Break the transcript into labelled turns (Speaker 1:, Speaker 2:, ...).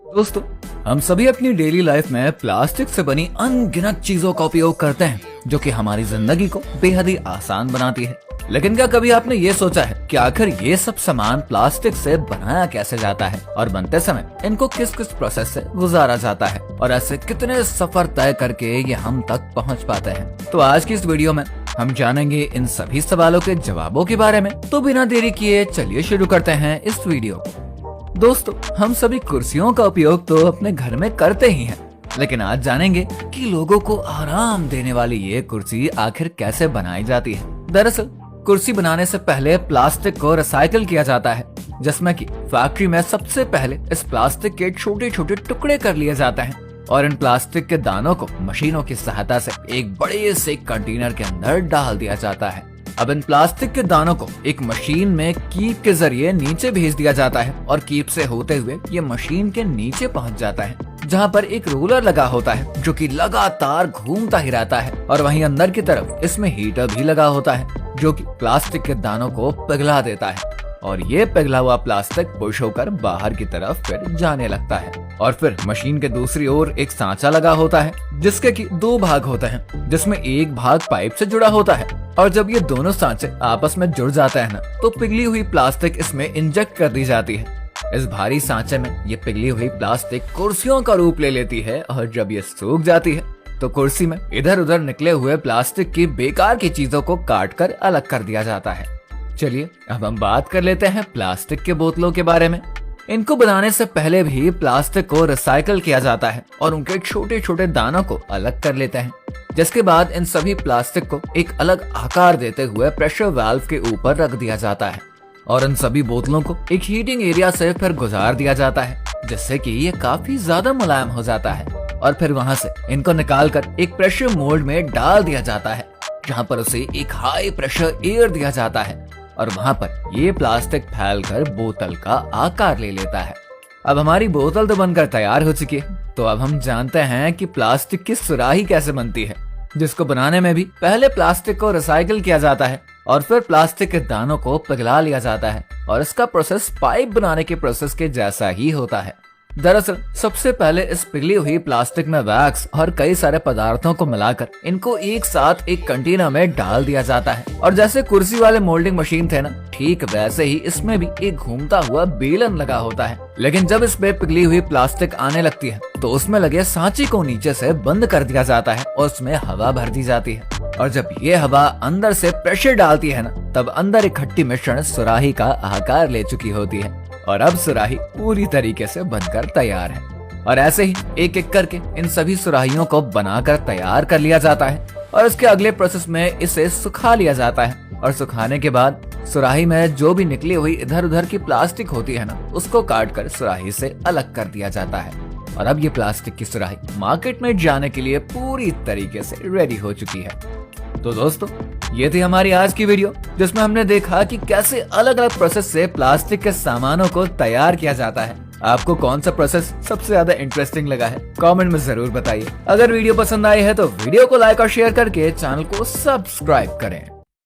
Speaker 1: दोस्तों, हम सभी अपनी डेली लाइफ में प्लास्टिक से बनी अनगिनत चीजों का उपयोग करते हैं जो कि हमारी जिंदगी को बेहद ही आसान बनाती है। लेकिन क्या कभी आपने ये सोचा है कि आखिर ये सब सामान प्लास्टिक से बनाया कैसे जाता है और बनते समय इनको किस किस प्रोसेस से गुजारा जाता है और ऐसे कितने सफर तय करके ये हम तक पहुंच पाते हैं। तो आज की इस वीडियो में हम जानेंगे इन सभी सवालों के जवाबों के बारे में। तो बिना देरी किए चलिए शुरू करते हैं इस वीडियो। दोस्तों, हम सभी कुर्सियों का उपयोग तो अपने घर में करते ही हैं, लेकिन आज जानेंगे कि लोगों को आराम देने वाली ये कुर्सी आखिर कैसे बनाई जाती है। दरअसल कुर्सी बनाने से पहले प्लास्टिक को रिसाइकिल किया जाता है, जिसमें कि फैक्ट्री में सबसे पहले इस प्लास्टिक के छोटे छोटे टुकड़े कर लिए जाते हैं और इन प्लास्टिक के दानों को मशीनों की सहायता से एक बड़े से कंटेनर के अंदर डाल दिया जाता है। अब इन प्लास्टिक के दानों को एक मशीन में कीप के जरिए नीचे भेज दिया जाता है और कीप से होते हुए ये मशीन के नीचे पहुंच जाता है, जहां पर एक रोलर लगा होता है जो कि लगातार घूमता ही रहता है। और वहीं अंदर की तरफ इसमें हीटर भी लगा होता है जो कि प्लास्टिक के दानों को पिघला देता है और ये पिघला हुआ प्लास्टिक पुश होकर बाहर की तरफ फिर जाने लगता है। और फिर मशीन के दूसरी ओर एक सांचा लगा होता है जिसके कि दो भाग होते हैं, जिसमें एक भाग पाइप से जुड़ा होता है और जब ये दोनों सांचे आपस में जुड़ जाते हैं ना, तो पिघली हुई प्लास्टिक इसमें इंजेक्ट कर दी जाती है। इस भारी सांचे में ये पिघली हुई प्लास्टिक कुर्सियों का रूप ले लेती है और जब ये सूख जाती है तो कुर्सी में इधर उधर निकले हुए प्लास्टिक की बेकार की चीजों को काट कर अलग कर दिया जाता है। चलिए अब हम बात कर लेते हैं प्लास्टिक के बोतलों के बारे में। इनको बनाने से पहले भी प्लास्टिक को रिसाइकल किया जाता है और उनके छोटे छोटे दानों को अलग कर लेते हैं, जिसके बाद इन सभी प्लास्टिक को एक अलग आकार देते हुए प्रेशर वाल्व के ऊपर रख दिया जाता है और इन सभी बोतलों को एक हीटिंग एरिया से फिर गुजार दिया जाता है, जिससे कि ये काफी ज्यादा मुलायम हो जाता है। और फिर वहां से इनको निकालकर एक प्रेशर मोल्ड में डाल दिया जाता है, जहां पर उसे एक हाई प्रेशर एयर दिया जाता है और वहां पर ये प्लास्टिक फैलकर बोतल का आकार ले लेता है। अब हमारी बोतल तो बनकर तैयार हो चुकी है, तो अब हम जानते हैं कि प्लास्टिक की सुराही कैसे बनती है, जिसको बनाने में भी पहले प्लास्टिक को रिसाइकिल किया जाता है और फिर प्लास्टिक के दानों को पिघला लिया जाता है और इसका प्रोसेस पाइप बनाने के प्रोसेस के जैसा ही होता है। दरअसल सबसे पहले इस पिघली हुई प्लास्टिक में वैक्स और कई सारे पदार्थों को मिलाकर इनको एक साथ एक कंटेनर में डाल दिया जाता है और जैसे कुर्सी वाले मोल्डिंग मशीन थे ना, ठीक वैसे ही इसमें भी एक घूमता हुआ बेलन लगा होता है। लेकिन जब इसमें पिघली हुई प्लास्टिक आने लगती है तो उसमें लगे सांचे को नीचे से बंद कर दिया जाता है और उसमें हवा भर दी जाती है और जब ये हवा अंदर से प्रेशर डालती है ना, तब अंदर इकट्ठी मिश्रण सुराही का आकार ले चुकी होती है और अब सुराही पूरी तरीके से बनकर तैयार है। और ऐसे ही एक एक करके इन सभी सुराहियों को बनाकर तैयार कर लिया जाता है और इसके अगले प्रोसेस में इसे सुखा लिया जाता है और सुखाने के बाद सुराही में जो भी निकली हुई इधर उधर की प्लास्टिक होती है ना, उसको काट कर सुराही से अलग कर दिया जाता है और अब ये प्लास्टिक की सुराही मार्केट में जाने के लिए पूरी तरीके से रेडी हो चुकी है। तो दोस्तों, ये थी हमारी आज की वीडियो, जिसमें हमने देखा कि कैसे अलग अलग प्रोसेस से प्लास्टिक के सामानों को तैयार किया जाता है। आपको कौन सा प्रोसेस सबसे ज्यादा इंटरेस्टिंग लगा है, कमेंट में जरूर बताइए। अगर वीडियो पसंद आई है तो वीडियो को लाइक और शेयर करके चैनल को सब्सक्राइब करें।